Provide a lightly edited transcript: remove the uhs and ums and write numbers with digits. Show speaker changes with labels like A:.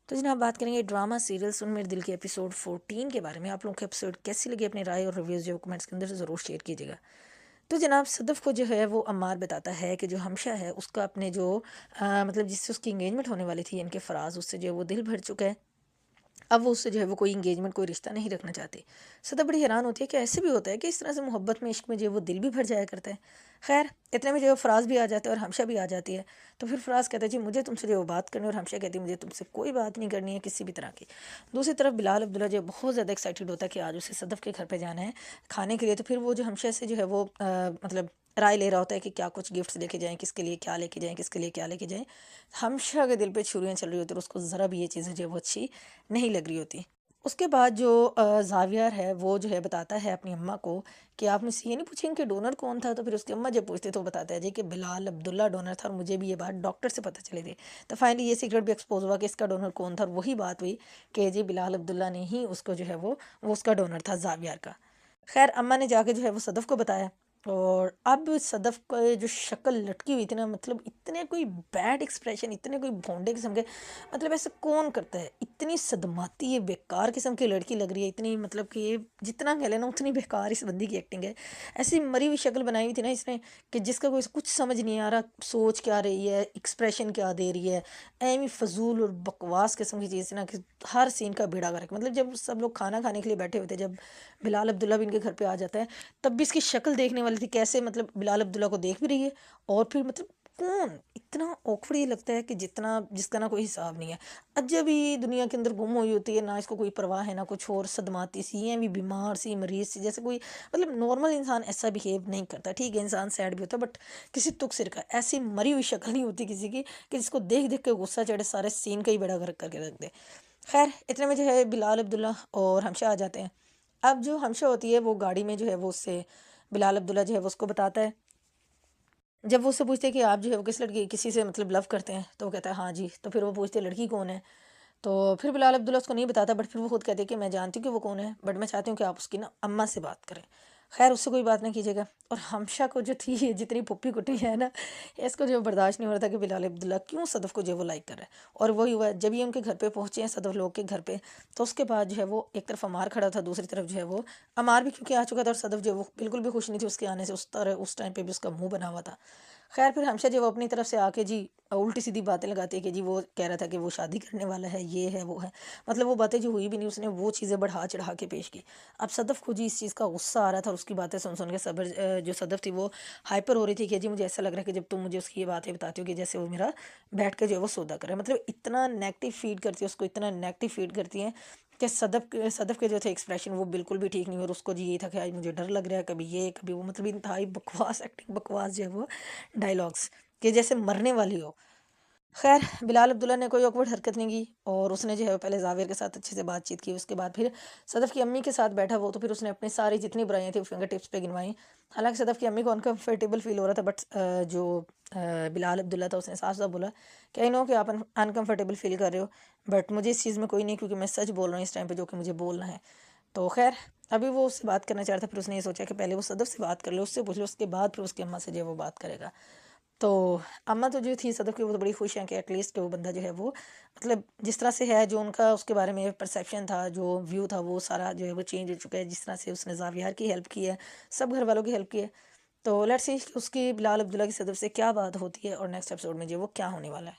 A: तो जनाब बात करेंगे ड्रामा सीरियल सुन मेरे दिल के एपिसोड 14 के बारे में। आप लोगों को एपिसोड कैसी लगी अपनी राय और रिव्यूज़ जो कमेंट्स के अंदर ज़रूर शेयर कीजिएगा। तो जनाब सदफ़ को जो है वो अम्मार बताता है कि जो हमशा है उसका अपने जो मतलब जिससे उसकी इंगेजमेंट होने वाली थी इनके फराज, उससे जो है वो दिल भर चुका है। अब वो उससे जो है वो कोई इंगेजमेंट कोई रिश्ता नहीं रखना चाहती। सदा बड़ी हैरान होती है कि ऐसे भी होता है कि इस तरह से मोहब्बत में इश्क में जो है वो दिल भी भर जाया करता है। खैर इतने में जो है फराज भी आ जाता है और हमशा भी आ जाती है। तो फिर फराज कहता है जी मुझे तुमसे जो है वो बात करनी है, और हमशा कहती है मुझे तुमसे कोई बात नहीं करनी है किसी भी तरह की। दूसरी तरफ बिलाल अब्दुल्ला जो है बहुत ज़्यादा एक्साइटेड होता है कि आज उसे सदफ़ के घर पर जाना है खाने के लिए। तो फिर वो जो हमशा से जो है वो मतलब राय ले रहा होता है कि क्या कुछ गिफ्ट्स लेके जाएं, किसके लिए क्या लेके जाएं, किसके लिए क्या लेके जाएं। हमशा के दिल पे छुरियाँ चल रही होती है और उसको ज़रा भी ये चीज़ें जो है वो अच्छी नहीं लग रही होती। उसके बाद जो ज़ावियर है वो जो है बताता है अपनी अम्मा को कि आप मुझसे ये नहीं पूछेंगे कि डोनर कौन था। तो फिर उसकी अम्मा जब पूछते तो वो बताता है जी कि बिलाल अब्दुल्ला डोनर था, और मुझे भी ये बात डॉक्टर से पता चली थी। तो फाइनली ये सीक्रेट भी एक्सपोज हुआ कि इसका डोनर कौन था, और वही बात हुई कि जी बिलाल अब्दुल्ला ने ही उसको जो है वो उसका डोनर था ज़ावियर का। खैर अम्मा ने जाके जो है वो सदफ़ को बताया, और अब सदफ़ का जो शक्ल लटकी हुई थी ना, मतलब इतने कोई बैड एक्सप्रेशन, इतने कोई भोंडे किस्म के, मतलब ऐसे कौन करता है। इतनी सदमाती ये बेकार किस्म की लड़की लग रही है, इतनी मतलब कि ये जितना कह लेना उतनी बेकार इस बंदी की एक्टिंग है। ऐसी मरी हुई शक्ल बनाई हुई थी ना इसने कि जिसका कोई कुछ समझ नहीं आ रहा, सोच क्या रही है, एक्सप्रेशन क्या दे रही है। एमी फजूल और बकवास किस्म की चीज़ थी ना कि हर सीन का बेड़ा गर्क। मतलब जब सब लोग खाना खाने के लिए बैठे हुए थे, जब बिलाल अब्दुल्ला भी इनके घर पे आ जाता है, तब भी इसकी शक्ल देखने वाली थी कैसे, मतलब बिलाल अब्दुल्ला को देख भी रही है, और फिर मतलब कौन इतना औखड़ ये लगता है कि जितना जिसका ना कोई हिसाब नहीं है। अजब ही दुनिया के अंदर गुम हुई होती है, ना इसको कोई परवाह है ना कुछ, और सदमाती सी है भी, बीमार सी, मरीज सी, जैसे कोई मतलब नॉर्मल इंसान ऐसा बिहेव नहीं करता। ठीक है इंसान सैड भी होता है, बट किसी तुक सिर का ऐसी मरी हुई शक्ल नहीं होती किसी की कि जिसको देख देख के गुस्सा चढ़े, सारे सीन का ही बेड़ा गर्क करके रख दे। खैर इतने में जो है बिलाल अब्दुल्ला और हमशा आ जाते हैं। अब जो हमशा होती है वो गाड़ी में जो है वो उससे बिलाल अब्दुल्ला जो है वो उसको बताता है। जब वो उससे पूछते हैं कि आप जो है वो किस लड़की किसी से मतलब लव करते हैं, तो वो कहता है हाँ जी। तो फिर वो पूछते हैं लड़की कौन है। तो फिर बिलाल अब्दुल्ला उसको नहीं बताता, बट फिर वो खुद कहते हैं कि मैं जानती हूँ कि वो कौन है, बट मैं चाहती हूँ कि आप उसकी ना अम्मा से बात करें। खैर उससे कोई बात नहीं कीजिएगा। और हमशा को जो थी ये जितनी पुप्पी कुटी है ना, इसको जो बर्दाश्त नहीं हो रहा था कि बिलाल अब्दुल्ला क्यों सदफ़ को जो है वो लाइक कर रहा है। और वही हुआ जब ये उनके घर पे पहुंचे हैं सदफ़ लोग के घर पे। तो उसके बाद जो है वो एक तरफ अमार खड़ा था, दूसरी तरफ जो है वो अमार भी क्योंकि आ चुका था, और सदफ़ जो है वो बिल्कुल भी खुश नहीं थी उसके आने से। उस तरह उस टाइम पे भी उसका मुंह बना हुआ था। खैर फिर हमशा जो वो अपनी तरफ से आके जी उल्टी सीधी बातें लगाती है कि जी वो कह रहा था कि वो शादी करने वाला है, ये है वो है। मतलब वो बातें जो हुई भी नहीं, उसने वो चीज़ें बढ़ा चढ़ा के पेश की। अब सदफ़ को जी इस चीज़ का गुस्सा आ रहा था, और उसकी बातें सुन सुन के जो सदफ़ थी वो हाइपर हो रही थी कि जी मुझे ऐसा लग रहा है कि जब तुम मुझे उसकी ये बातें बताती हो कि जैसे वो मेरा बैठ के जो है वो सौदा करे। मतलब इतना नेगेटिव फीड करती है उसको, इतना नेगेटिव फीड करती है कि सदफ़ के जो थे एक्सप्रेशन वो बिल्कुल भी ठीक नहीं। और उसको जी ये था कि आज मुझे डर लग रहा है, कभी ये कभी वो, मतलब इंतहाई बकवास एक्टिंग, बकवास जो है वो डायलॉग्स कि जैसे मरने वाली हो। खैर बिलाल अब्दुल्ला ने कोई ऑकवर्ड हरकत नहीं की, और उसने जो है पहले जावेर के साथ अच्छे से बातचीत की। उसके बाद फिर सदफ़ की अम्मी के साथ बैठा वो, तो फिर उसने अपनी सारी जितनी बुराइयां थी फिंगर टिप्स पे गिनवाई। हालांकि सदफ़ की अम्मी को अनकम्फर्टेबल फील हो रहा था, बट जो बिलाल अब्दुल्ला था उसने साफ साफ बोला कि आई नो कि आप अनकम्फर्टेबल फील कर रहे हो, बट मुझे इस चीज़ में कोई नहीं, क्योंकि मैं सच बोल रहा हूँ इस टाइम पे जो कि मुझे बोलना है। तो खैर अभी वो उससे बात करना चाह रहा था, फिर उसने ये सोचा कि पहले वो सदफ़ से बात कर ले, उससे पूछ लो, उसके बाद फिर उसकी अम्मा से जो है वो बात करेगा। तो अम्मा तो जो थी सदफ़ की वो तो बड़ी खुश हैं कि एटलीस्ट कि वो बंदा जो है वो मतलब जिस तरह से है, जो उनका उसके बारे में परसेप्शन था, जो व्यू था, वो सारा जो है वो चेंज हो चुका है। जिस तरह से उसने ज़ावियार की हेल्प की है, सब घर वालों की हेल्प की है। तो लेट्स सी उसकी बिलाल अब्दुल्ला की सदफ़ से क्या बात होती है, और नेक्स्ट एपिसोड में जो है वो क्या होने वाला है।